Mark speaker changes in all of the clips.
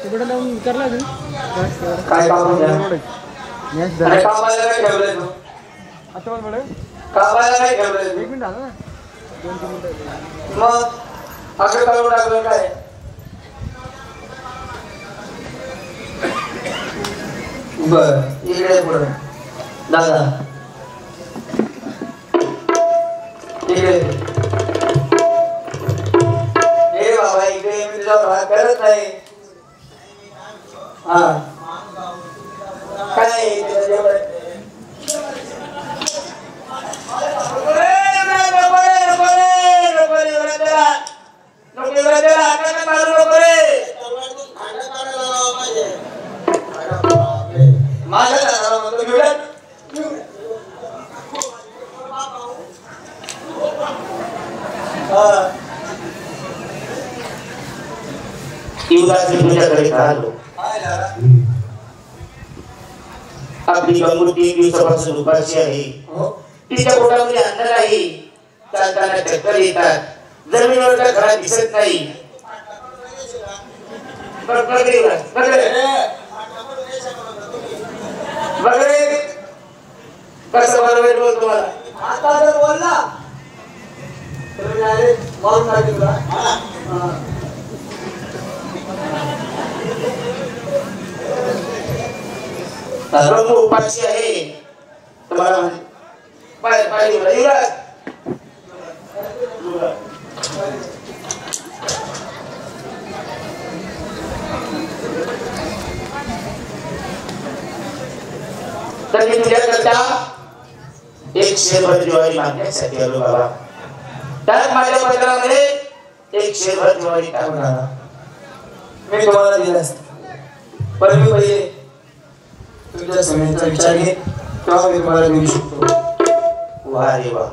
Speaker 1: तिकडे जाऊन विचारला
Speaker 2: काय काम आहे? कामाला काय ठेवलंय तू?
Speaker 1: आता बोल
Speaker 2: कामाला काय ठेवलंय?
Speaker 1: 1 मिनिट आला ना 2-3 मिनिटं.
Speaker 2: मग असं करून टाकलं काय? बर इकडे पुढे दादा इकडे हे बाबा इकडे मी तुझा भाग करत नाही. हा काय
Speaker 3: आपली गंगू 3 दिवसापासून उपाशी आहे. तिच्या पोटामध्ये अन्न नाही. चालताना चक्कर येतात. जमिनीवरच्या घरात दिसत नाही. कसं बरोबर बोल तुम्हाला
Speaker 2: आता जर बोलला तर डायरेक्ट मारून टाकेल तुला.
Speaker 3: गंगू उपाशी आहे. तुम्हाला पाहिजे युवराज तर मी तुझ्याकरता एक शेरभर ज्वारी मागण्यासाठी आलो बाबा. त्यात माझ्या पत्रामध्ये एक शेरभर ज्वारी टाकून आला.
Speaker 2: मी तुम्हाला दिलास पण मी पहिले तुमच्या समस्येचा विचार घे तेव्हा मी तुम्हाला देऊ शकतो.
Speaker 3: वा रे वा.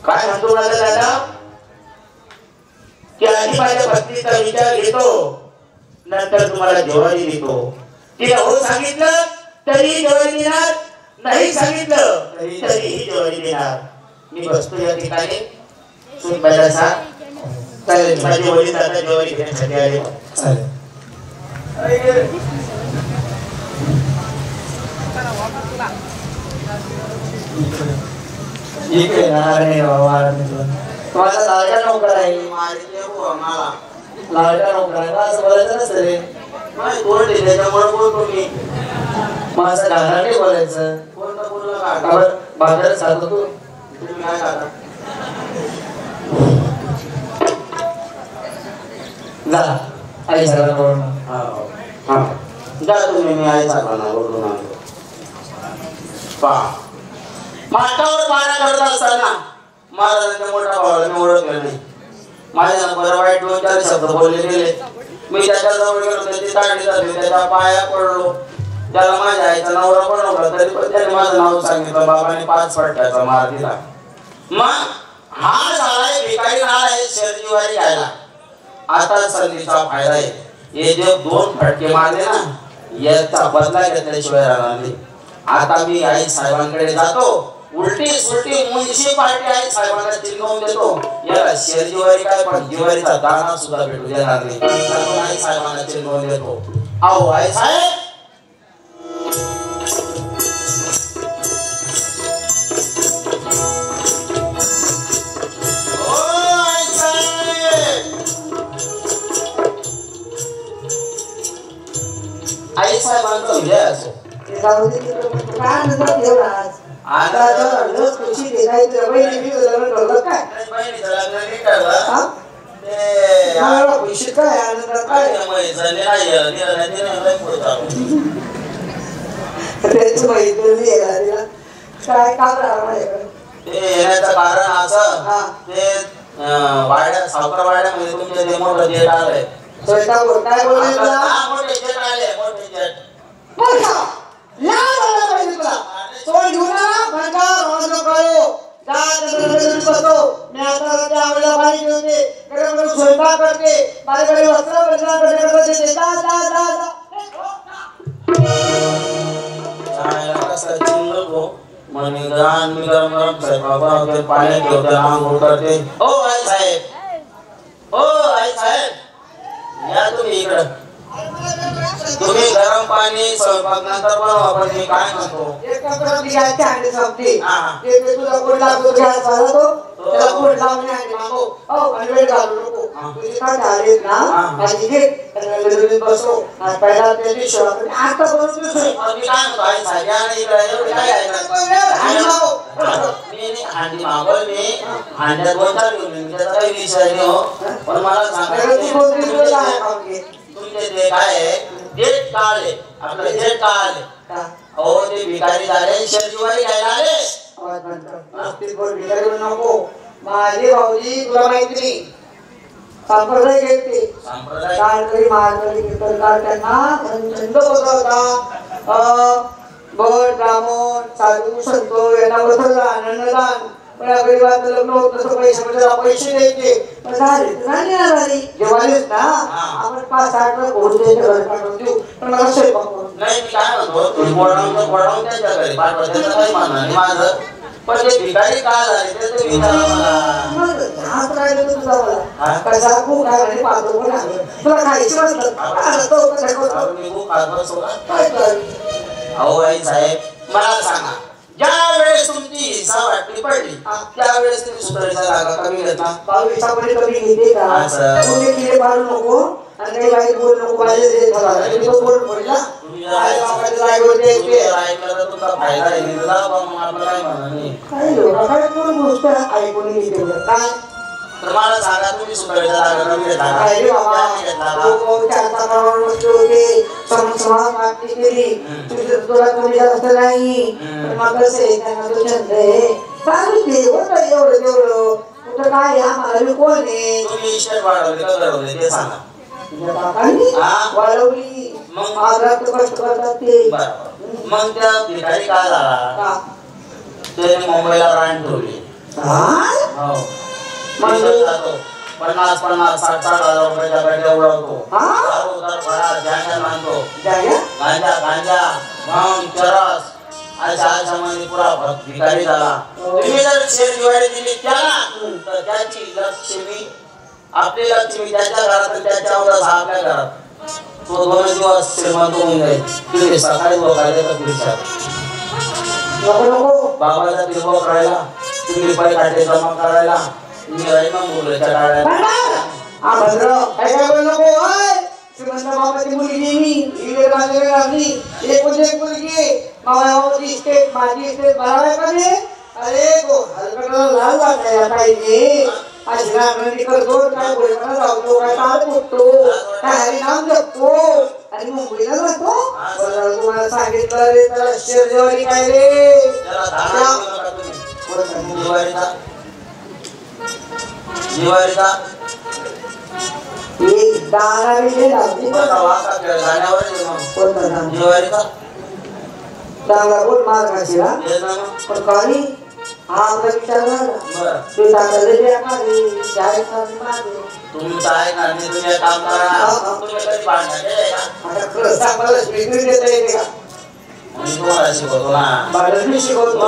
Speaker 3: काय म्हणतो माझा दादा की आधी माझ्या पत्नीचा विचार घेतो नंतर तुम्हाला ज्वारी देतो. तिला हो सांगितलं तरी ज्वारी देणार, नाही सांगितलं तरीही ज्वारी देणार. मी बसतो या ठिकाणी. सूट बायला सांग
Speaker 2: चालेल
Speaker 3: माझे वडील आता ज्वारी घेण्यासाठी आले.
Speaker 2: चालेल इकडे नाही बाबा माझा लाडका नोकर आहे. लाडका नोकर आहे असं बोलायचं नसतं रे.
Speaker 3: त्याच्यामुळे बोलतो मी.
Speaker 2: माझं गाण्याने बोलायचं. बाजारात खातो तू जा आई सगळं करून
Speaker 3: जा तुम्ही. मी आई साहेबांना बोलून आणतो. माठावर पाण्या करत असताना महाराजांच्या मोठा भावाला मी ओळखलं नाही. माझ्या बरं वाईट 2-4 शब्द बोलले गेले. मी त्याच्या जवळ गेलो त्याची ताडी झाली. त्याच्या पाया पडलो. त्याला माझ्या आईचा नवरा पण नव्हता तरी पण त्याने माझं नाव सांगितलं. बाबाने 5 फटक्याचा मार दिला. मग हा झालाय भिकारी झालाय शेरजीवारी घ्यायला. आता संधीचा फायदा आहे. हे जे 2 फटके मारले ना याचा बदला घेतल्याशिवाय राहणार नाही. आता मी आई साहेबांकडे जातो. उलटी सुलटी म्युनिसिपालिटी आई साहेबांना चिन्हवून देतो. याला शेरजीवारी काय पण जिवारीचा दाना सुद्धा भेटू देणार नाही. आई साहेबांना चिन्हवून देतो. आओ आई साहेब आई साहेबांचा विजय असो. आता
Speaker 2: खुशी देखायचं बहिणीचं लग्न ठरलं काय?
Speaker 3: बहिणीचं लग्न नाही ठरलं.
Speaker 2: मला खुशी काय आनंदात काय त्याच माहिती काय काम राहणार माझ्याकडे.
Speaker 3: ते येण्याचं कारण असं ते वाड्या सावकार वाड्यामध्ये तुमच्या ते मोठं जेट आलंय.
Speaker 2: काय बोलायचं
Speaker 3: मोठे जेट आले. मोठे जेट पाण्यात ठेवते आंघोळ करते. हो आई साहेब, हो आई साहेब या तुम्ही इकडं. तुम्ही गरम पाणी स्वयंपाक नंतर बनवा पण मी काय म्हणतो हांडी मागवल मी हांड्यात 2-4 घेऊन त्याचा काही विषय नाही हो पण मला सांगा तुमचे ते काय आहे डेट काळ आहे आपलं डेट काळ आहे हो ते भिकारी झाले शेरजीवारी घ्यायला आले
Speaker 4: नको माझे भाऊजी तुला माहिती नाही संप्रदाय घेते संप्रदाय महाराष्ट्राचे कीर्तनकार त्यांना छंद होता भट ब्राह्मण साधू संत यांना वस्त्रदान अन्नदान पण या गरीबाचं लग्न होत तसं पैसे द्यायचे पण झाली जेवायलेच ना आपण 5-8 घोडे त्यांच्या घरी पाठवून देऊ पण मला स्वयंपाक करून
Speaker 3: नाही मी काय म्हणतो तुम्ही बोलावून त्यांच्या घरी पाठवा त्याचं काही म्हणणं नाही माझं पण ते भिकारी का झाले ते विचारा मला
Speaker 4: तुझा मला कसा खूप काय पाहतो पण तुला खायची
Speaker 3: अहो आई साहेब मला सांगा ज्या वेळेस तुमची हिस्सा वाटली पडली त्यावेळेस तुम्ही सुधारायचा जागा कमी घेतला
Speaker 4: हिस्सामध्ये कमी घेते का तुम्ही किडे पाडू नको आणि काही वाईट बोलू नको माझे बोलून पडला
Speaker 3: तुमचा फायदा आहे
Speaker 4: काही लोकांकडे कोण गोष्ट ऐकून घेते काय
Speaker 3: तर मला सांगा तुम्ही सुधारायचा जागा कमी घेतला
Speaker 4: तुला कोणी जास्त नाही मग कसं आहे त्यांना तो छंद आहे चालू दे एवढं तेवढं कुठं काय आम्हाला कोण आहे
Speaker 3: तुम्ही इस्टेट वाढवले का घडवले ते सांगा
Speaker 4: वाढवली मग आग्रह कष्ट करतात ते
Speaker 3: मग त्या भिकारी काय झाला त्याने मुंबईला रान ठेवली हो 50-50, 60-60 हजार रुपयाच्या गाड्या उडवतो जागा बांधतो गांजा भांग चरस अशा मध्ये पुरा भिकारी झाला तुम्ही जर शेरजीवारी दिली त्याला तर त्याची लक्ष्मी आपली लक्ष्मी त्याच्या घरात त्याच्या आपल्या घरात तो 2 दिवस श्रीमंत होऊन जाईल तुम्ही सकाळी बघायला का पुढच्या बाबाचा तिरबा करायला तुम्ही पैसे जमा करायला मी राहिला मुलाच्या गाड्या
Speaker 4: काय बोल नको श्रीमंत बाबाची मुलगी मी एक मुलगी मावळाची इस्टेट माझी इस्टेट बराबर पाहिजे अरे हलकटला लाल वाटायला पाहिजे अशी रांगणी करतो काय बोलताना जातो काय तार फुटतो काय हरिनाम जपतो आणि मुंबईला जातो तुम्हाला सांगितलं रे त्याला शेरजेवारी काय रे
Speaker 3: जिवारीचा
Speaker 4: एक दारा विषय
Speaker 3: जिवारीचा
Speaker 4: चांगला बोल मार खाशीला पण काही हा आपला विचार झाला ते
Speaker 3: तुमचं आहे का तुम्ही काम करा तुम्ही कधी भांडण केलंय का
Speaker 4: आता खरं सांग मला स्वीकृती देता येते का
Speaker 3: मी तुम्हाला शिकवतो ना
Speaker 4: बाळांनी शिकवतो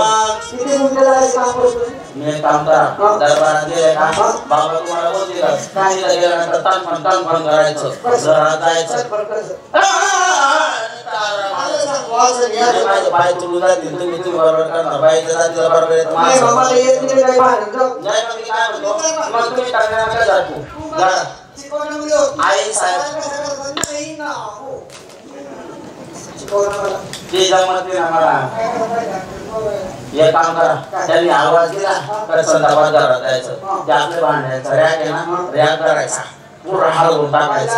Speaker 4: किती मुंडला काम करतो
Speaker 3: मी काम करा दरबारात गेले का बाबा तुम्हाला बोलते का काही गेल्यानंतर तानफण करायचं घरात जायचं माझे पाय तुडून जातील तुम्ही बरोबर करणार बाईच्या जातीला बरोबर येत नाही काय म्हणतो मग तुम्ही टाकण्याला जातो आई साहेब ते जमत नाही आम्हाला एक काम करा त्यांनी आवाज दिला तर संदर्भात घरात जायचं ते आपले भांडायचं रॅक आहे ना रॅक करायचा पूर्ण हलवून टाकायचं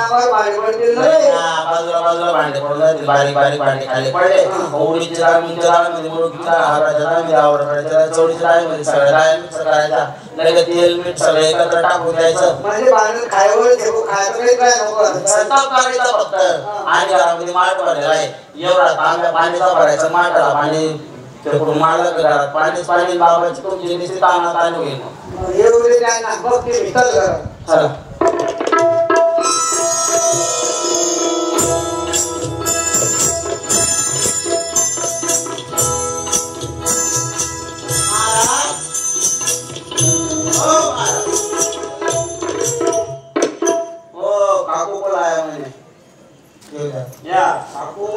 Speaker 3: बाजूला भांडे पडून जातील बारीक भांडे खाली पडले उडीची डाळीच्या डाळीमध्ये मुळकीच्या हरभऱ्याच्या डाळीमध्ये आवडच्या चवळीच्या डाळीमध्ये सगळ्या डाळ्या मिक्स करायच्या लगेच तेल मीठ सगळं एकत्र टाकून द्यायचं संताप करायचा फक्त आणि घरामध्ये माठ भरलेला आहे एवढा तांब्या पाणीचा भरायचं माठाला पाणी तिकडून मारलं का घरात पाणी बाबाची तुमची निश्चित ताणात आणू घेईन चला या काकू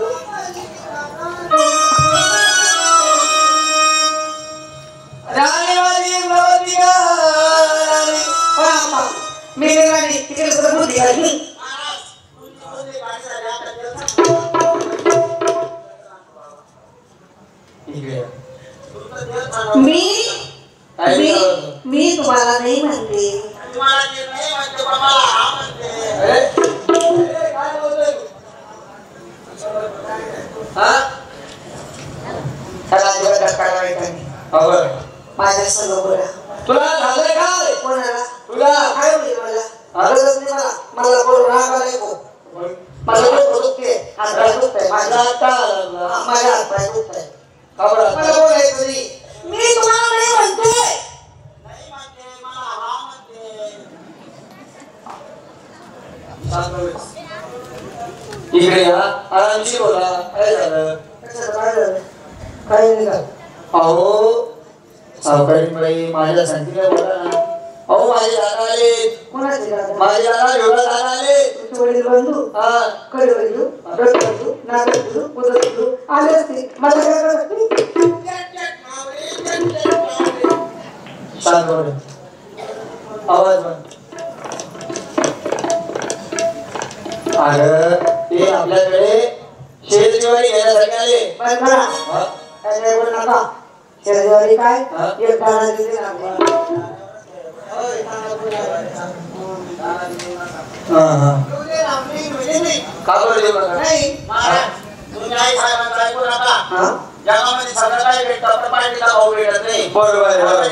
Speaker 4: राणीवाली भगवती का राणी पापा मेरे राणी तिकडे सुद्धा बुद्धी घाली मी तुम्हाला नाही म्हणते माझ्या संग बोला
Speaker 2: तुला झालंय काय
Speaker 4: कोणाला
Speaker 2: तुला
Speaker 4: काय होईल मला गरज नाही मला बोलू राग आलाय को मला डोकं दुखते हात पाय दुखतंय माझ्या हात पाय दुखतंय मला बोलायचं नाही मी तुम्हाला नाही म्हणते
Speaker 2: इकडे या आरामशीर बोला काय झालं
Speaker 4: काय नाही झालं
Speaker 2: अहो सावकारी बाई माझ्या संगीला बोला ना अहो माझे दादा आले
Speaker 4: कोणाचे दादा
Speaker 2: माझे दादा एवढा दादा आले
Speaker 4: तुमचे वडील बंधू
Speaker 2: हा
Speaker 4: कडे बंधू रथ बंधू नाग बंधू उदर बंधू आले असते मला काय करत
Speaker 2: शांत बोल आवाज बंद अरे ते आपल्याकडे शेतजवारी घेण्यासाठी आले
Speaker 4: बंद करा काय बोल नका शेजारी काय एक दाना दिले ना
Speaker 2: का बरं देऊ नका
Speaker 4: नाही
Speaker 3: तुम्ही आई साहेबांचं ऐकू नका जगामध्ये सगळं काय भेटतं पण पार्टीला भाऊ भेटत नाही
Speaker 2: बरोबर आहे, बरोबर.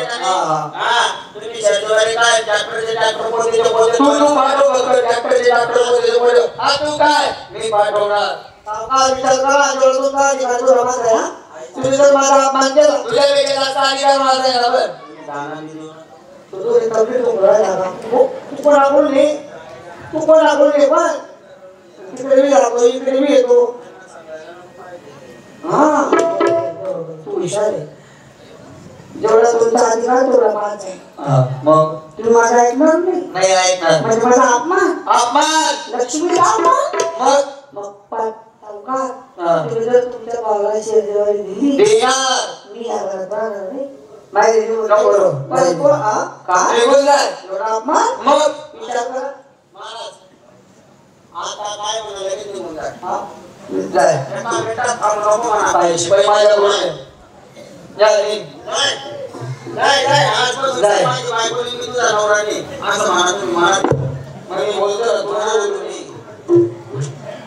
Speaker 3: तुम्ही शेतकरी काय ट्रॅक्टरचे ट्रॅक्टर कोणते
Speaker 2: तू पाठव बघ ट्रॅक्टरचे ट्रॅक्टर बोल हा तू काय मी पाठवणार
Speaker 4: विचार करा जोडून का दिखातो रमात आहे हा तुम्ही जर माझा अपमान केला
Speaker 2: तुझ्या वेगळ्या अधिकार माझा आहे ना बरं
Speaker 4: तो एक तब्येत उघडा झाला तू कोण बोलले पण तिकडे मी जातो इकडे मी येतो हा तू हुशार आहे जेवढा तुमचा अधिकार तेवढा माझा आहे
Speaker 2: मग
Speaker 4: तुम्ही माझा ऐकणार नाही
Speaker 2: नाही ऐकणार
Speaker 4: म्हणजे माझा अपमान
Speaker 2: अपमान
Speaker 4: लक्ष्मीचा अपमान
Speaker 2: मग
Speaker 4: मग सावकार तुम्ही जर तुमच्या भावाला शेजारी दिली
Speaker 2: देणार
Speaker 4: मी या घरात राहणार नाही बाहेर येऊ
Speaker 2: नको.
Speaker 4: पण तो
Speaker 2: काय निघून जाय
Speaker 4: एवढा अपमान
Speaker 2: मग
Speaker 4: विचार करा
Speaker 3: आता काय म्हणाले की तुम्ही म्हणताय
Speaker 2: जाय
Speaker 3: बेटा थांब नको म्हणा
Speaker 2: पाहिजे बाई माझ्या बोलणे या रे
Speaker 3: नाही आजपासून माझी बायकोनी मी तुझा नवरा नाही असं म्हणा तुम्ही म्हणा
Speaker 2: मग मी बोलतो ना
Speaker 3: तुला
Speaker 2: तुला
Speaker 3: बोलू नाही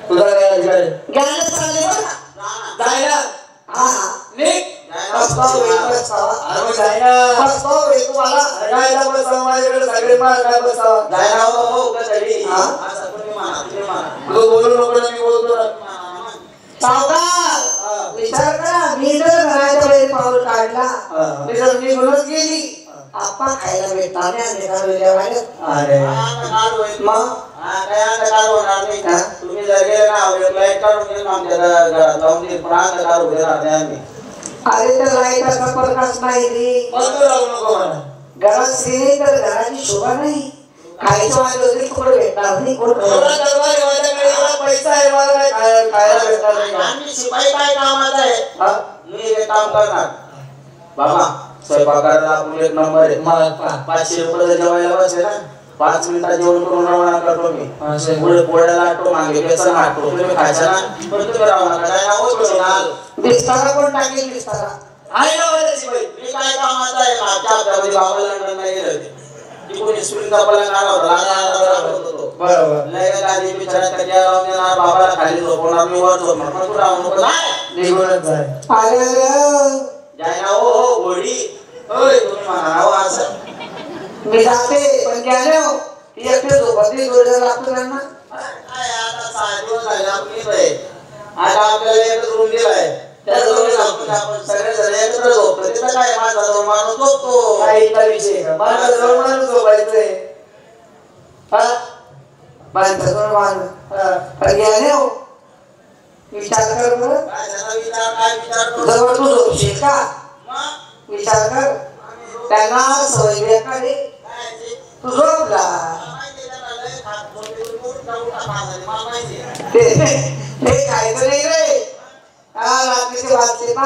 Speaker 2: तुझा काय अधिकार आहे
Speaker 4: ज्ञान चालले बघा
Speaker 2: जायला
Speaker 4: हा
Speaker 2: निघ
Speaker 4: प्रस्ताव येईल प्रस्ताव
Speaker 2: अरे मग जायला
Speaker 4: प्रस्ताव येईल तुम्हाला
Speaker 2: जायला बसावं माझ्याकडे सगळे मार काय बसावं
Speaker 3: जायला हो कधी
Speaker 2: हा?
Speaker 3: असं तुम्ही म्हणा
Speaker 2: तू बोलू नको ना मी बोलतो ना
Speaker 4: सावकार विचार करा मी जर घराच्या बाहेर पाऊल काढला मी जर निघूनच गेली आपण खायला भेटणार नाही आणि एका वेळेला वाढत
Speaker 2: अरे
Speaker 4: मग
Speaker 3: काय अंधकार होणार नाही तुम्ही जर गेले ना लाईट काढून घेऊन आमच्या घरात लावून देईल पण अंधकार उभे राहते आम्ही
Speaker 4: अरे त्या लाईटाचा प्रकाश नाही रे
Speaker 2: मग तू राहू नको म्हणा
Speaker 4: घरात श्री नाही तर घराची शोभा नाही खायचं वाजलं तरी तुकडं भेटणार नाही कोण
Speaker 2: एवढा दरबार आहे माझ्याकडे एवढा पैसा आहे मला काय खायला भेटणार नाही का?
Speaker 3: आम्ही शिपाई काय कामाचा आहे
Speaker 2: हा?
Speaker 3: मी हे काम करणार बाबा स्वयंपाकाला आपण एक नंबर आहे
Speaker 2: मला
Speaker 3: 500 रुपये जेवायला बसले ना 5 मिनिटात जेवण करून रवाना करतो मी पुढे पोळ्या लाटतो मागे बेसन लाटतो तुम्ही खायचं ना पण तुम्ही रवाना काय नावच मिळणार
Speaker 4: बिस्तारा कोण टाकेल बिस्तारा
Speaker 2: आहे ना माझ्या शिवाय
Speaker 3: मी काय कामाचा आहे मागच्या हप्त्यामध्ये बाबा लंडन नाही गेले होते कोणी स्प्रिंग पलंग आला होता
Speaker 2: बरोबर
Speaker 3: लय गाडी बिचारा टक्या लावून देणार बाबाला खाली झोपवणार मी वर झोपणार पण तू राहू नको नाही
Speaker 2: निघूनच जाय
Speaker 4: अरे
Speaker 3: जाय ना हो घोडी होय तुम्ही म्हणा हो असं
Speaker 4: मी जाते पण गेले हो ती एकटे झोपती जोड्या लागतो त्यांना
Speaker 3: काय आता 6 दिवस झाले आपण येतोय आता आपल्याला एकच रूम दिलाय त्याच्याजवळ आपण सगळे जण एकत्र झोपतो तिथं काय माझा माणूस झोपतो
Speaker 2: काही इथला विषय का माझा जवळ माणूस झोपायचंय
Speaker 4: माणसाकडून माणूस पण गेले हो विचार कर बरं
Speaker 3: काय त्याचा विचार काय विचार करू
Speaker 4: जवळ तू झोपशील का
Speaker 3: मग
Speaker 4: विचार कर त्यांना सवय बेकारे
Speaker 3: काय ते
Speaker 4: तू झोपला
Speaker 3: माहिती आहे त्याला लय खात बोलते
Speaker 4: ते खायचं नाही रे रात्रीचे वाजले 12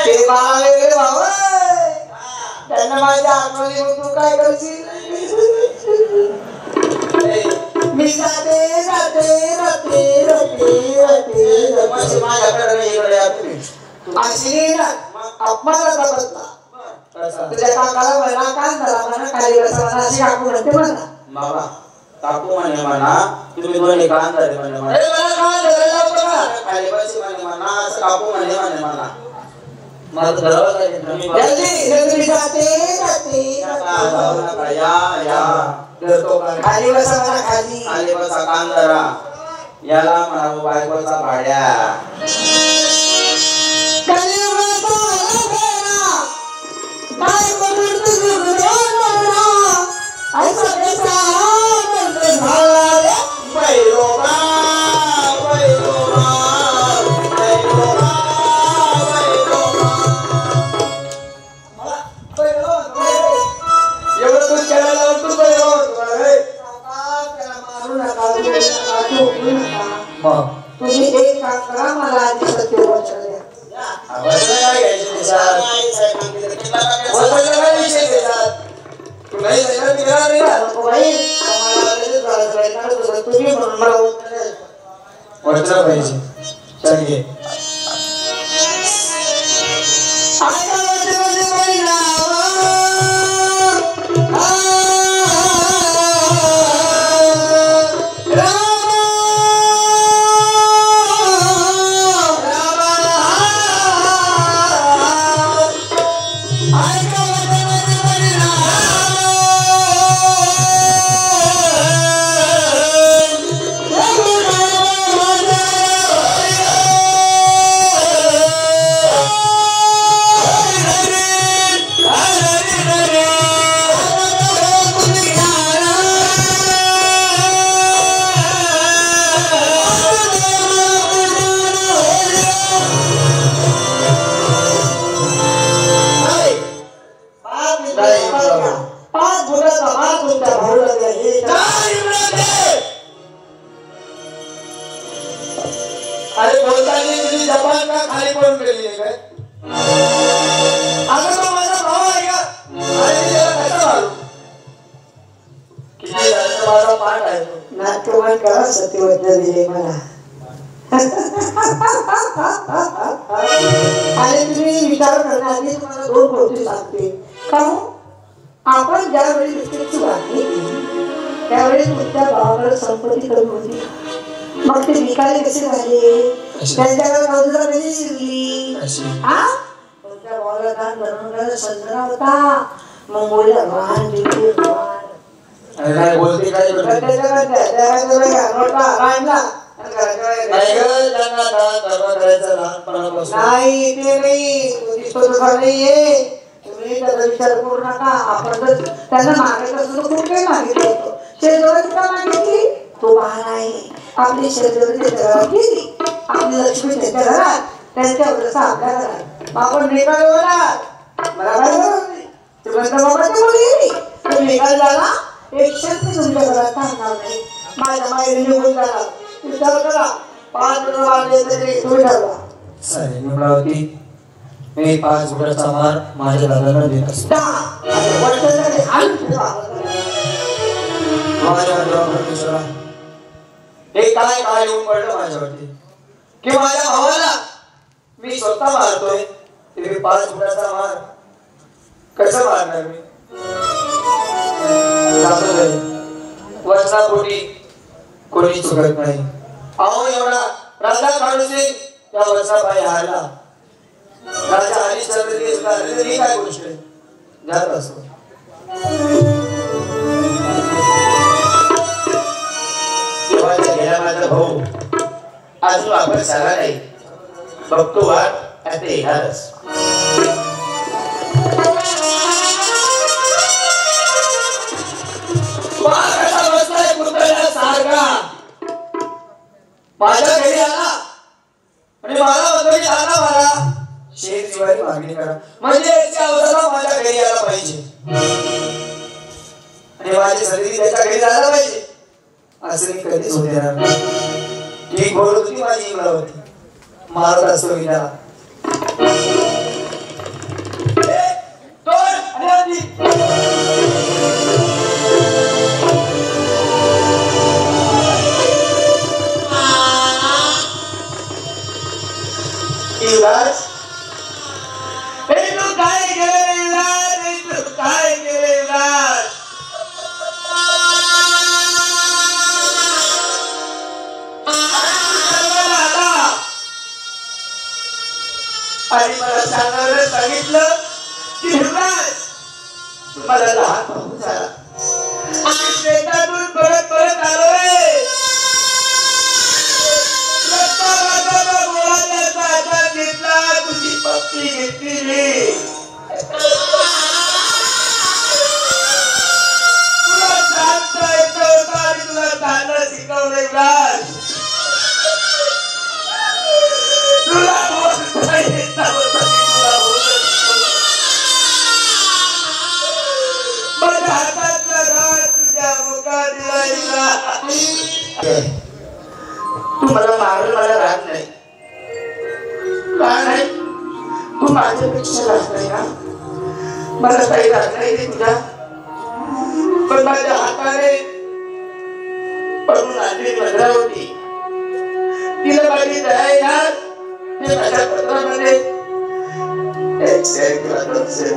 Speaker 4: ते 12 वेगळे भाऊ त्यांना माझ्या आठवणी मग तू काय करशील मी जाते जाते राते राते राते अशी अपमानाचा बदला तुझ्या काकाला म्हणा काय झाला म्हणा खाली बसा म्हणा अशी काकू म्हणते म्हणा
Speaker 3: बाबा काकू म्हणे म्हणा तुम्ही दोन्ही कान झाले म्हणे म्हणा खाली बसी म्हणे म्हणा असं काकू म्हणे म्हणे म्हणा मला तर धरावं लागेल
Speaker 4: तुम्ही जाते जाते खाली बसा म्हणा खाली
Speaker 3: खाली बसा कान धरा याला म्हणा बायकोचा भाड्या
Speaker 4: तुम्ही एक काम करा मला आधी सत्य वचन द्या तुम्ही मला
Speaker 2: वचन पाहिजे चल घे
Speaker 3: अरे बोलताना तुम्ही जपान का खाली पडून गेली आहे काय अगं तो माझा भाऊ आहे का आणि त्याला कसं मारू किती झालं माझा पाठ आहे
Speaker 4: नाट्यवान करा सत्यवचन दिले मला आणि तुम्ही विचार करण्याआधी तुम्हाला 2 गोष्टी सांगते कारण आपण ज्यावेळी विषयाची बातमी केली त्यावेळी तुमच्या भावाकडे संपत्ती कमी होती मग ते विकायला कसे झाले त्यांच्याकडे रोजगार कशी शिरली तुमच्या भावाला दान बनवण्याचा संजना होता मग मुलीला वाहन दिली
Speaker 2: काय बोलते काय
Speaker 4: नाही ते नाही नाहीये तुम्ही त्याचा विचार करू नका आपण तर त्यांना मागायचं असं खूप काही मागितलं होतं शेतकरी का मागितली तो वाहन आहे आपली शेतकरी त्याच्या घरात गेली आपली लक्ष्मी त्याच्या घरात त्यांच्यावर आपल्या घरात आपण निकाल मला काय बाबाची मुली गेली तो निकाल झाला एक शेतकरी तुमच्या घरात थांबणार नाही माझ्या माहेरी निघून जाणार विचार करा 5 जण वाढले तरी तुम्ही ठरवा
Speaker 2: निमरावती मी 5 गुटाचा मार माझ्या दादाला देत असतो
Speaker 3: हे काय काय येऊन पडलं माझ्यावरती की माझ्या भावाला मी स्वतः मारतोय ते 5 गुटाचा मार कसं मारणार मी वचनापोटी कोणी चुकत नाही अहो एवढा राजा खाडूसिंग त्या वचनापायी हारला राजा हरिश्चंद्र ही काय गोष्ट आहे जात असतो देवाच्या गेला माझा भाऊ अजून आपण सगळा नाही बघतो वाट आता येणारच माझ्या घरी आला आणि मला म्हणतो की दादा मला शेत जीवाची मागणी करा म्हणजे याची अवस्था माझ्या घरी आला पाहिजे आणि
Speaker 2: हे माझी संधी त्याच्या घरी झाला पाहिजे असं मी कधीच होते ना. ठीक बोलत होती माझी इंद्रावती, मारत असतो मी त्याला.
Speaker 3: आणि मला सांगितलं की तुम्हाला लहान भाऊ झाला. शेतातून परत आलो रे. घेतला तुझी पप्पी घेतली. तुला चालता येत होतं आणि तुला चालणं शिकवलंय राज. तुला बोलता येत नव्हतं मी तुला बोलत. माझ्या हातातला राज तुझ्या मुखात दिला. तू मला मारलं, मला राग नाही. नाही तू माझ्यापेक्षा राग नाही ना. मला काही राग नाही रे तुझा. पण माझ्या हाताने पडून आणली भद्रावती. तिला माझी दया येणार ते माझ्या पत्रामध्ये 101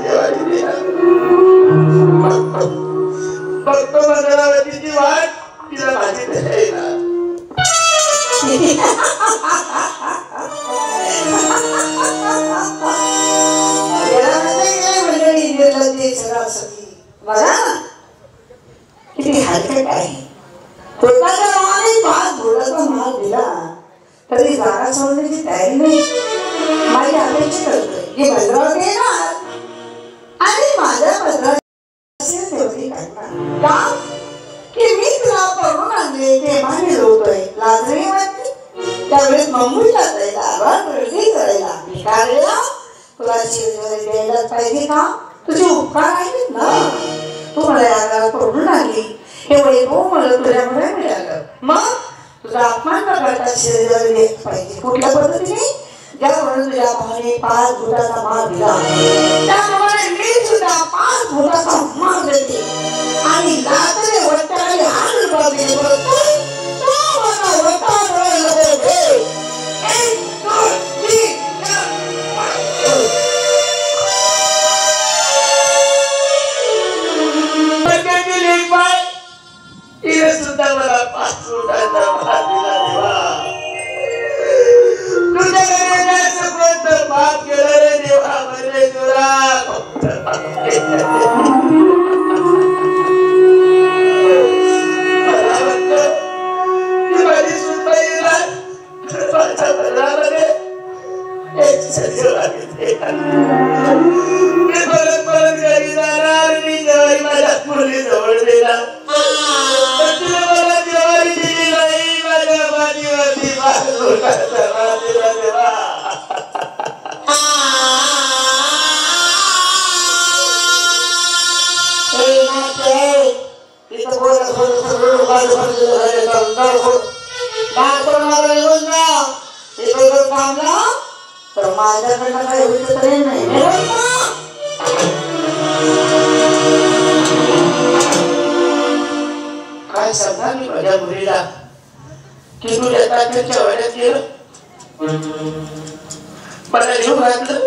Speaker 3: दिवाळी देणार. फक्त भद्रावतीची वाट, तिला माझी दया येणार.
Speaker 4: बघा किती हलकट आहे. पोटाच्या नावाने 5 घोडाचा माल दिला तरी जागा सोडण्याची तयारी नाही. माझी अपेक्षा करतोय की भद्रावती येणार आणि माझ्या भद्रावती तेवढी करणार. का की मी तुला पडून आणले ते मागे होतोय. लाजरी वाटते त्यावेळेस मुंबईला जायला रडली करायला भिकारीला तुला शिवजरी द्यायलाच पाहिजे का. तुझे उपकार आहेत ना. तू मला या घरात पडून आणली, हे वैभव मला तुझ्यामुळे मिळालं. मग तुझा अपमान न करता शिवजरी द्यायला पाहिजे. कुठल्या पद्धतीने ज्यामुळे तुझ्या भावाने 5 घोटाचा माल दिला त्याप्रमाणे मी सुद्धा 5 घोटाचा माल देते. आणि लाजरे वट्टाने हात बाजूने बोलतो
Speaker 3: सुद्धा मला 5 फुटाचा भात दिला देवा. तुझ्याकडे कोणतं पाप केलं रे देवा. बरे तुला मला वाटतं की माझी सुद्धा येणार माझ्या घरामध्ये एक सजीव आहे. मी परत घरी जाणार. मी जेव्हा माझ्या मुली जवळ देणार मला जेवारी दिली नाही. माझ्या बाजीवरती दिला देवा.
Speaker 4: तर माझ्याकडनं काही होईल तरी नाही.
Speaker 3: काय सांगणार मी माझ्या मुलीला की तू त्या तात्याच्या वाड्यात गेलं, मला घेऊन घातलं,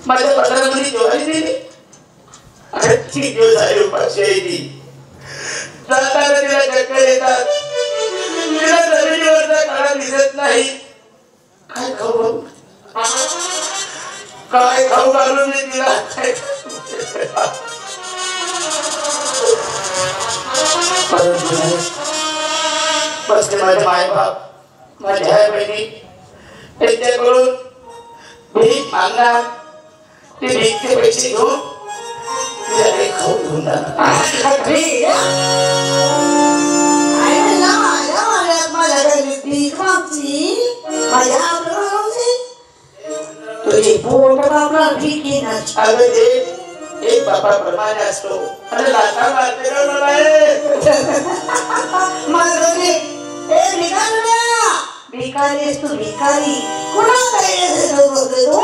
Speaker 3: माझ्या पत्रामध्ये ज्वारी दिली. 3 दिवस झाले उपाशी आहे ती. जाताना तिला चक्कर येतात. तिला जमिनीवरचा काळा दिसत नाही. काय खाऊ घालून मी तिला बसले माझे माय बाप माझ्या आई बहिणी त्यांच्याकडून भीक मागणार. ते भीकचे पैसे घेऊन तिला काही खाऊ घेऊन जाणार. तुझी पोट एक बाबा बापाप्रमाणे असतो अरे लाथा मारते का मला
Speaker 4: माझे ए भिकाऱ्या भिकारी आहेस तू भिकारी कुणाकडे तू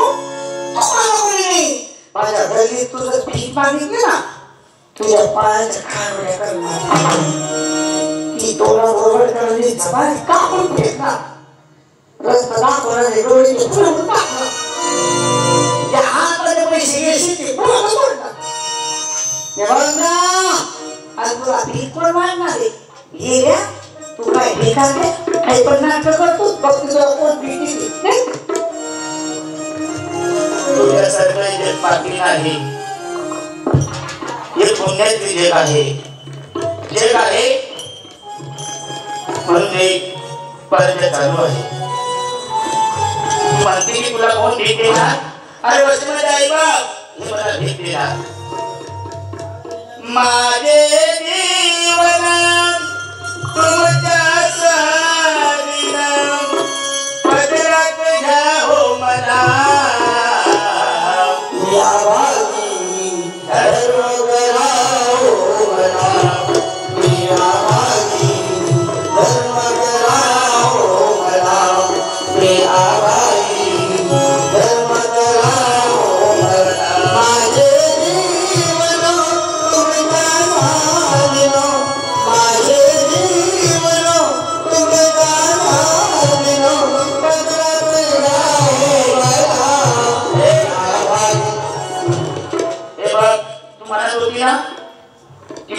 Speaker 4: माझ्या घरी तुझं भीक मागितली ना तुझ्या पायाच्या खांद्या करणार ती तोला बरोबर करणे जबान कापून फेकणार रस्ता दाखवणारे डोळे फुलवून टाकणार त्या हाताने पैसे घ्यायचे ते फुलवून सोडणार हे बघ ना आणि तुला भीक पण मागणार आहे ये रे तू काय भिकार दे काही पण नाटक करतो फक्त तुला कोण भीक दिली
Speaker 3: तुझ्यासारखं जग बाकी नाही हे पुण्यातले जग आहे म्हणून एक पर्यंत चालू आहे म्हणते की तुला कोण भीक देणार अरे वचमध्ये आई बाप हे मला भीक देणार माझे जीवन तुमच्या सारीला पदरात घ्या हो मला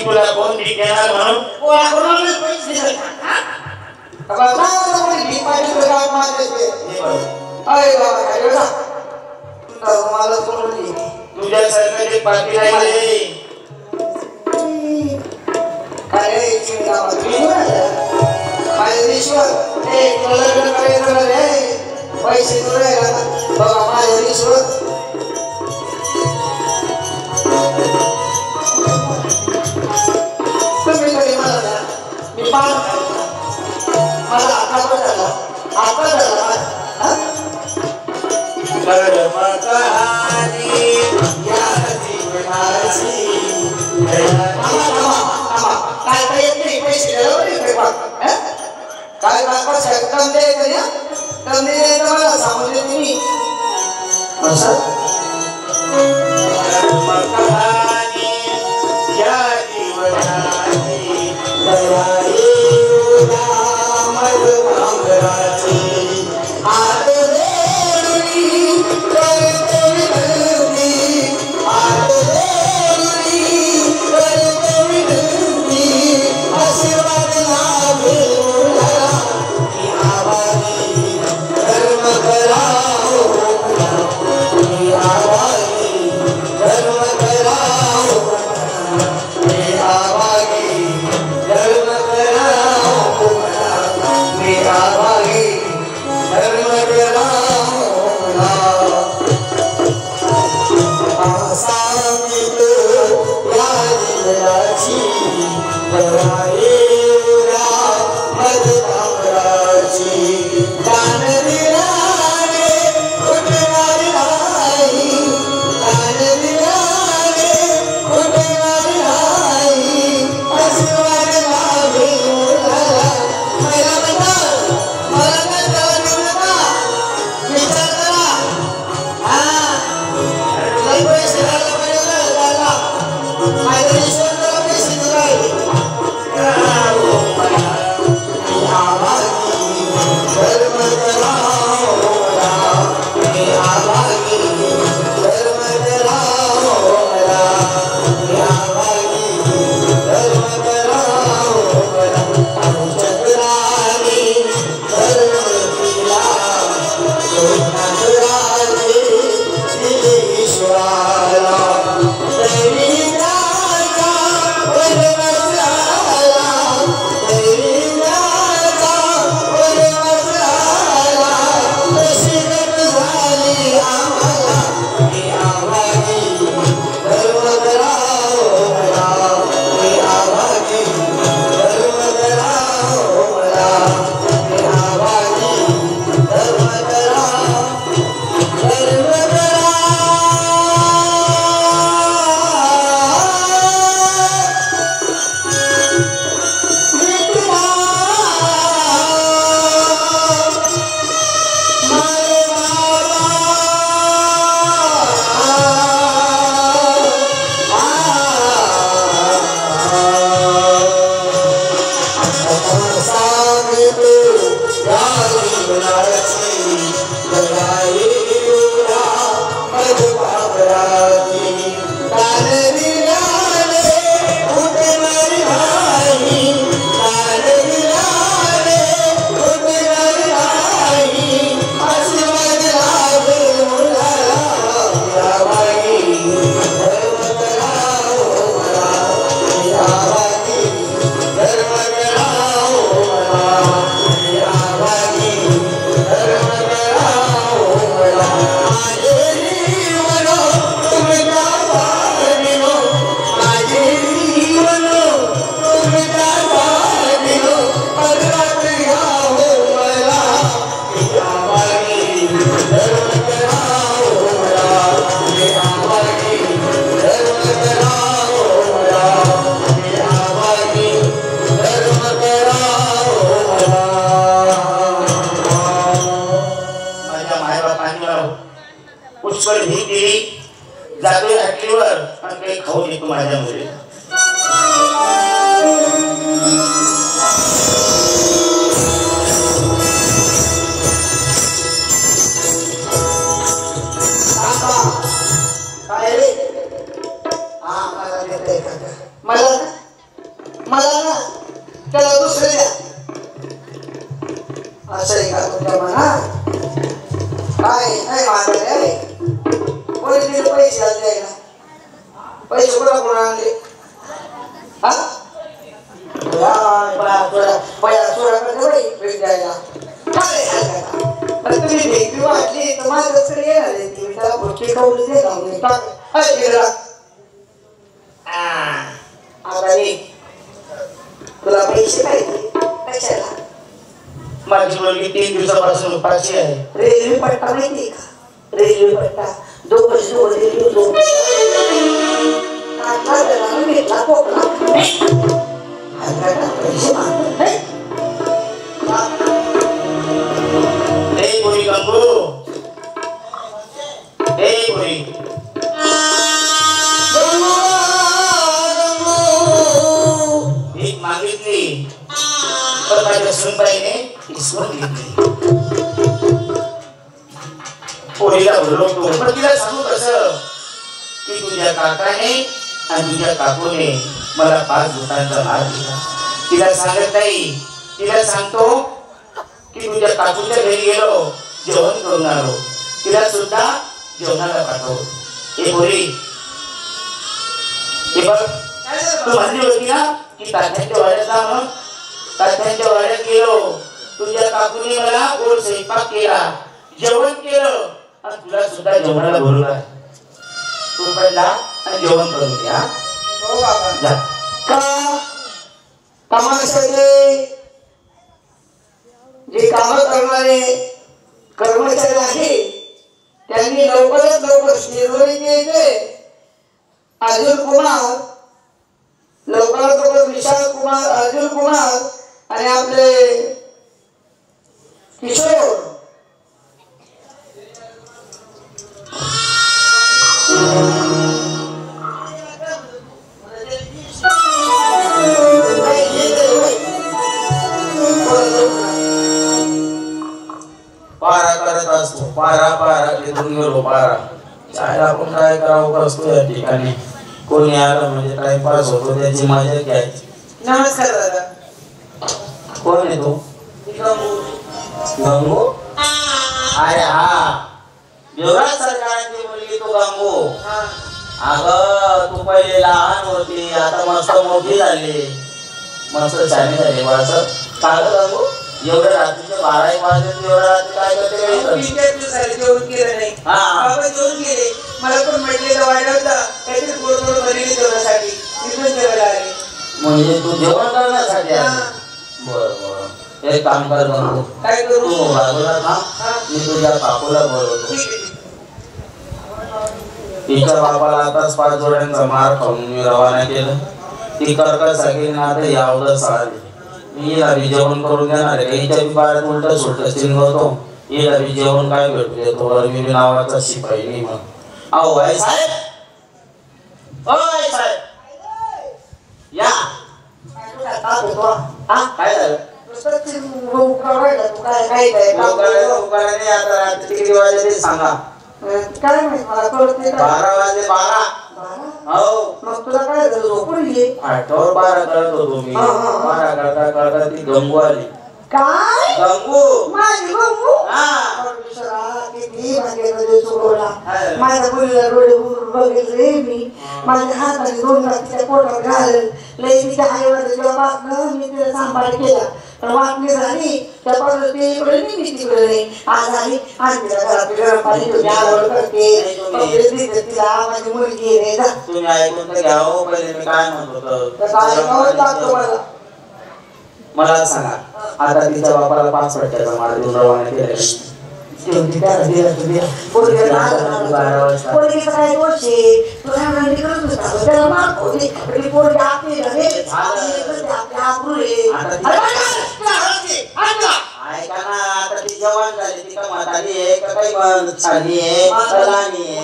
Speaker 3: तुला कोण भीक देणार म्हणून
Speaker 4: कोणाकोणालाच पैसे देत नाही बाबा कोणी भीक मागितलं का मागायचे अरे बाबा काय बेटा तुला मला सोडून दे
Speaker 3: तुझ्यासारखं जे बाकी नाही
Speaker 4: अरे चिंता माझ्या ईश्वर हे तुला लग्न करायचं रे पैसे तुला बघा माझ्या ईश्वर मी मला आता झाला काय काय येत नाही पैसे काय बाबा कम द्यायचं ना कम द्यायचं मला सांगू दे तुम्ही
Speaker 2: धर्म करा
Speaker 3: पुष्कळ भीक दिली. जातोय हटलीवर आणि काही खाऊ देतो माझ्या मुली.
Speaker 4: मला ना त्याला दुसरं द्या असं आहे का तुमच्या मनात? काय नाही मानले आहे पैसे द्यायला. पैसे कुठं कोण आणले? हा सोडा करते बाई भेट द्यायला. तुम्ही भेटी वाटली तर माझ्याकडे येणार आहे. तुम्ही त्याला गोष्टी खाऊ दे आता तुला पैसे पाहिजे कशाला?
Speaker 3: माझी मुलगी 3 दिवसापासून उपाशी आहे.
Speaker 4: रेल्वे पट्टा माहिती का? रेल्वे पट्टा
Speaker 3: मागितली तर माझ्या सुनबाईने इसवून घेतली. पोरीला बोलवतो पण तिला सांगू कसं की तुझ्या काकाने आणि तुझ्या काकूने मला 5 बोटांचा भार दिला. तिला सांगत नाही. तिला सांगतो की तुझ्या काकूच्या घरी गेलो जेवण करून आलो. तिला सुद्धा जेवणाला पाठव. हे पोरी हे बघ तू म्हणली होती ना की तात्यांच्या वाड्यात जा म्हणून. तात्यांच्या वाड्यात गेलो. तुझ्या काकूने मला गोड स्वयंपाक केला, जेवण केलं आणि तुला सुद्धा जेवणाला बोलवलं. तू पण जा आणि जेवण करून घ्या.
Speaker 4: हो बाबा
Speaker 3: जा.
Speaker 4: का तमाशाचे जे काम करणारे कर्मचारी आहे त्यांनी लवकरात लवकर स्टेजवर यायचे. अर्जुन कुमार लवकरात लवकर विशाल कुमार, अर्जुन कुमार आणि आपले किशोर
Speaker 3: पारा करत असतो. पारा पारा घेऊन गेलो पारा. चायला आपण काय करावं असतो या ठिकाणी. कोणी आलं म्हणजे टाइमपास होतो त्याची मजा घ्यायची.
Speaker 4: नमस्कार दादा.
Speaker 3: कोण आहे तो? गंगू. अरे हा युवराज सरकारांची मुलगी तू गंगू. अगं तू पहिले लहान होती आता मस्त मोठी झाली. मस्त छान झाली वाटत. का ग गंगू एवढं रात्रीचे 12-1 वाजले एवढं रात्री काय करते?
Speaker 4: जेवण केलं नाही बाबा. जेवण केले मला पण म्हटलेलं वाढवता काहीतरी गोड गोड बनवले जेवणासाठी. तिथून जेवायला आले.
Speaker 3: म्हणजे तू जेवण करण्यासाठी बरं बरं. एक काम कर गंगू.
Speaker 4: काय करू?
Speaker 3: तू बाजूला थांब. मी तुझ्या काकूला बोलवतो. तिच्या बापाला आताच 5 जोड्यांचा मार खाऊन मी रवाना केलं. ती कर्कश सांगेल ना आता यावं साळली. मी हिला बी जेवण करून देणार आहे. हिच्या बी बाळात उलट सुलट चिंगवतो. हिला बी जेवण काय भेटू देतो. मी बी नावाचा शिपाई नाही मग. अहो आई साहेब, ओ आई साहेब या. काय झालं? आता रात्री किती वाजले ते सांगा.
Speaker 4: काय माहित मला कळत नाही.
Speaker 3: 12 वाजले. 12. हो
Speaker 4: मग तुला काय झालं? झोपून घे.
Speaker 3: आठवर 12 करत होतो मी. 12 करता करता ती गंगू आली.
Speaker 4: काय
Speaker 3: गंगू
Speaker 4: माझी गंगू? माझ्या मुलीला डोळे बघितले मी. माझ्या हाताने 2 तिच्या पोटात घालून लई तिच्या आईवडिलांपासून मी तिला सांभाळ केला. पण वाटणी झाली त्यापासून ते इकडे नाही मी तिकडे नाही. आज आली आणि तिला घरात गरम पाणी तुम्ही आवड करते. तिला माझी मुलगी आहे जा.
Speaker 3: तुम्ही ऐकून तर घ्या हो. पहिले मी काय म्हणतो
Speaker 4: मला
Speaker 3: मला सांगा आता तिच्या बापाला 5 फटक्याचा मार देऊन रवाना केलं.
Speaker 4: काय दोष आहे? तुला करत होता त्याला मारतो.
Speaker 3: ऐका ना आता ती जवान झाली. ती का म्हातारी आहे का काही छानी आहे का लहानी आहे?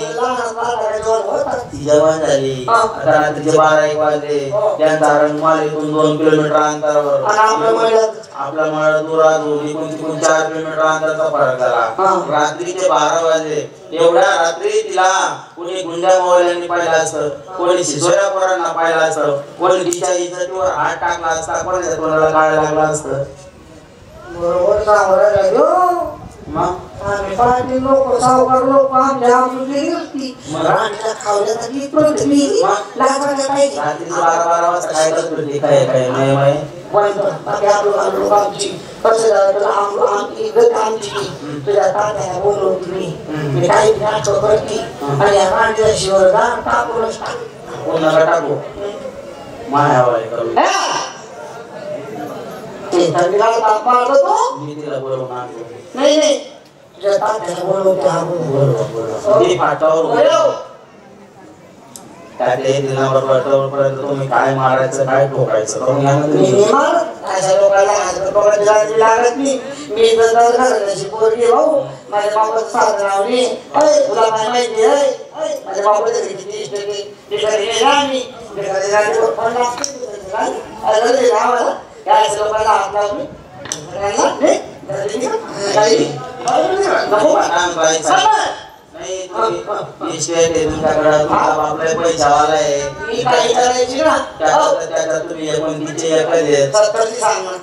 Speaker 3: ती जवान झाली आता रात्रीचे 12-1 वाजले त्यांचा रंगमालीतून 2 किलोमीटर अंतरावर आपला मळ दुरात होती कोणती 4 किलोमीटर अंतराचा फरक झाला रात्रीचे 12 वाजले एवढ्या रात्री तिला कोणी गुंड्या मावळ्यांनी पाहिलं असतं कोणी शिसोऱ्या पोरांना पाहिलं असतं कोणी तिच्या इज्जतीवर हात टाकला असता कोणाच्या तोंडाला काळ लागला असतं
Speaker 4: बरोबर सांगणार लागलो
Speaker 3: मग
Speaker 4: आम्ही पाठी लोक सावकार लोक आमच्या आमची गेलती राणीला खावल्यासाठी प्रथमी लागायला पाहिजे
Speaker 3: रात्री 12 वाजता काय करत होती काय काय नाही
Speaker 4: पण बाकी आपलं लोक आमची कसं झालं आमची इज्जत आमची तुझ्या तात्याला बोलवली मी काही नाटक करते आणि या राणीला शिवर दान टाकूनच टाक
Speaker 3: कोणाला टाकू मायावाले करू
Speaker 4: ते थंडीला ताप मारतो तो
Speaker 3: मी तिला बोलवून आणतो
Speaker 4: नाही नाही तुझ्या तात्याला बोलवते हा बोलव
Speaker 3: मी फाटावर त्यातले दिनावर पर्यंत तुम्ही काय मारायचं काय ठोकायचं करून घ्या ना तुम्ही.
Speaker 4: मी मारत अशा लोकांना हात लागत नाही मी तर घराची पोरगी भाऊ माझ्या बापाचं साधं लावली तुला काय माहिती आहे माझ्या बापाच्या घरी किती इष्ट लोकांना हात लावली नको
Speaker 3: नाही तुम्ही स्टेट आहे तुमच्याकडे तुमचा बापला पैशावाला आहे
Speaker 4: मी काही करायची ना
Speaker 3: त्याच्यात तुम्ही 29 एकर देत
Speaker 4: 70 सांग ना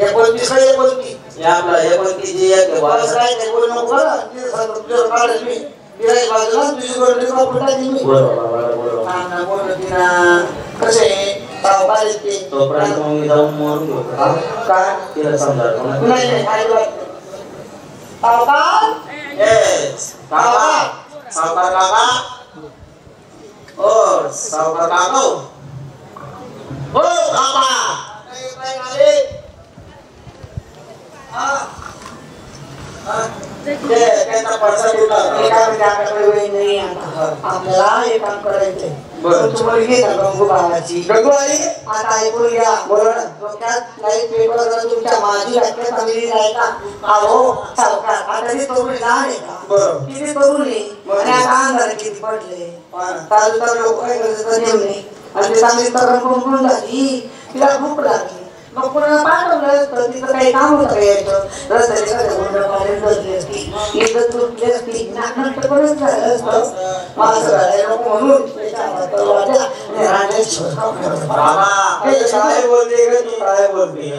Speaker 4: 29 काय 29
Speaker 3: आपला 29 एक
Speaker 4: बस काय नाही बोल नको तुझं काढेल मी बिराई बाजूला तुझी गोरडी का फुटा दिली मी ना बोलती ना कसे सावकार येते
Speaker 3: तोपर्यंत मग मी जाऊन मोरून घेऊ
Speaker 4: काय
Speaker 3: तिला समजा
Speaker 4: नाही नाही काही बात सावकार
Speaker 3: सावकार काका ओ सावकार काका ओ काका त्यांचा पडसा ठेवला
Speaker 4: आपल्याला एक काम करायचंय मुलगी गंगू बाबाची
Speaker 1: गंगू आई
Speaker 4: आता ऐकून घ्या डोक्यात काही पेपर तुमच्या माझी व्याख्या चांगली नाही का अहो सावकार आता ती तरुणी लहान आहे का किती तरुणी आणि आता अंधार किती पडले चालू तर लोक काय करायचं नेमणे आणि ती चांगली तरुण कुंकून झाली तिला भूक लागली मग कोणाला पाठवलं तर तिथं काही काम होतं का यायचं रस्त्याची कधी गुंड पाणी बसली असती इज्जत तुटली असती नाटक परत झालं असतं माझं झालं नको म्हणून
Speaker 3: काय बोलते ग तू काय बोलते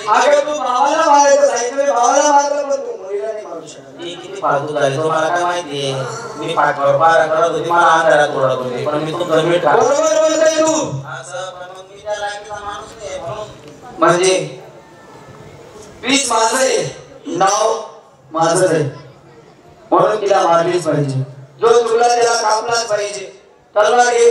Speaker 1: अगं तू भावाला मारायचं सांगितलं भावाला मारलं पण तू मुलीला नाही मारू शकत
Speaker 3: किती फालतू झाले तुम्हाला काय माहितीये मी पाठवर पारा करत होती मला अंधारात ओरडत होती पण मी तुमचं मीठ खाल्लं.
Speaker 1: बरोबर बोलतोय तू
Speaker 3: असं पण मग मी त्या लायकीचा माणूस नाही म्हणून
Speaker 1: म्हणजे 20 माझं आहे नाव माझं आहे म्हणून तिला मारलीच पाहिजे जो चुकला त्याला कापलाच पाहिजे तलवार घे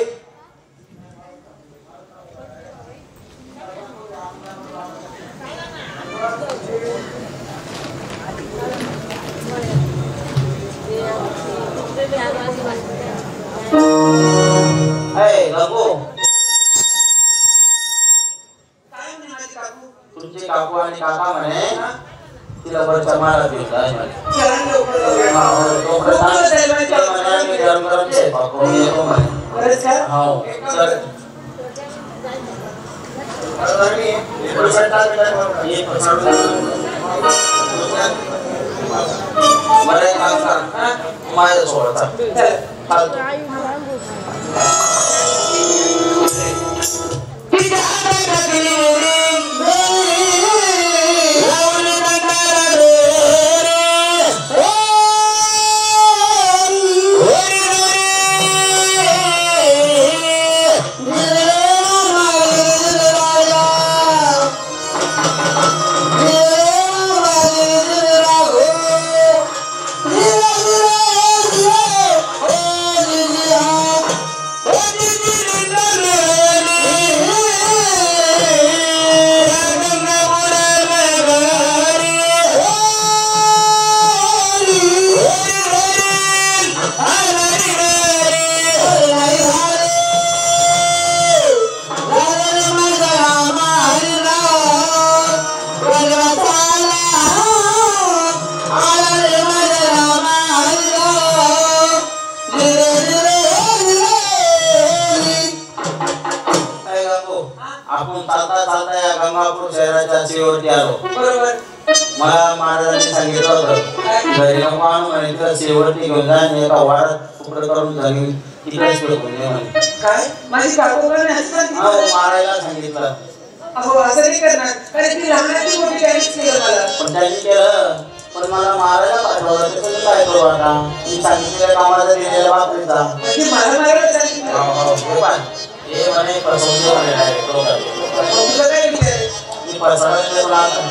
Speaker 3: गंगू तुमचे काकू आणि काका म्हणे तिला वरच्या मारा देऊ काय माझ्या सोडाचा
Speaker 4: Oh,
Speaker 3: चालता चालता या गंगापूर शहराच्या सीमेवरती आलो.
Speaker 4: बरोबर.
Speaker 3: मला महाराजांनी सांगितलं होतं घरी नको आणू म्हणे, तर सीमेवरती घेऊन जा आणि एका वारात तुकडं करून जमीन तिकडेच फेकून दे म्हणे.
Speaker 4: काय माझी काकू पण असतात
Speaker 3: मारायला सांगितलं.
Speaker 4: अहो असं नाही करणार, कारण ती लहानाची मोठी त्यांनीच केलं मला.
Speaker 3: पण त्यांनी केलं, पण मला मारायला पाठवलं. तर तुम्ही काय करू आता? मी सांगितलेल्या कामाला दिलेल्या बापरीचा.
Speaker 4: म्हणजे मला मारायला सांगितलं.
Speaker 3: हे म्हणे फसवून म्हणे डायरेक्ट
Speaker 4: तुला काय विचार आहे?
Speaker 3: मी फसवले तुला आता.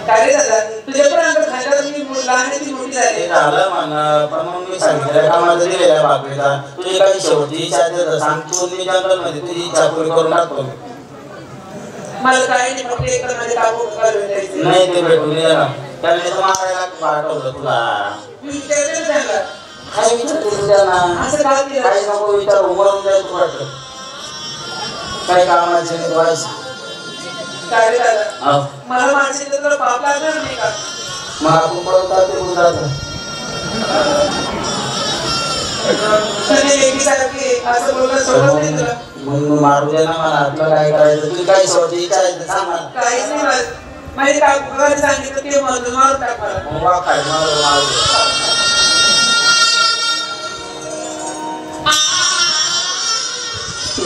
Speaker 4: काय रे दादा, तुझ्या पण अंगात खांद्यावर मी लहानाची मोठी झाली.
Speaker 3: ते झालं म्हणा, पण मग मी सांगितलेल्या कामाला दिलेल्या बापरीचा. तुझी काही शेवटची इच्छा असेल तर सांग. तू मी जंगलमध्ये तुझी इच्छा पूर्ण करून टाकतो मी.
Speaker 4: मला काय नाही, फक्त एक माझे काकू भेटायचे.
Speaker 3: नाही ते भेटून दिलं ना, त्यांनी तर मारायला पाठवलं तुला.
Speaker 4: मी विचारते ना त्यांना.
Speaker 3: काय विचारते त्यांना?
Speaker 4: असं का केलं?
Speaker 3: काही नको विचार, उमरून जाईल तू वाटतं. काय कामाचे नाही व्हायचं.
Speaker 4: काय रे दादा, मला माणसाचं तुला पाप लागणार नाही का?
Speaker 3: मग आपण पळून जाते गुजरात.
Speaker 4: तुझी लेकीसारखी असं बोलणं सोडत नाही तुला.
Speaker 3: मग मारू दे ना मला. आपलं काय करायचं? तुझी काय शेवटची इच्छा आहे ते सांग मला.
Speaker 4: काहीच नाही मला. माझ्या काकूला सांगितलं ते मारून टाक मला.
Speaker 3: मग वा काय मारू दे.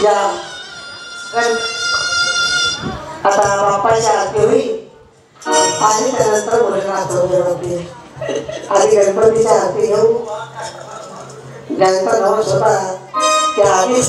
Speaker 4: या आता बाप्पाच्या आरती होईल आणि त्यानंतर बोलणार. आधी गणपतीच्या आरती घेऊ, ज्यांचा नवस होता त्या आधीच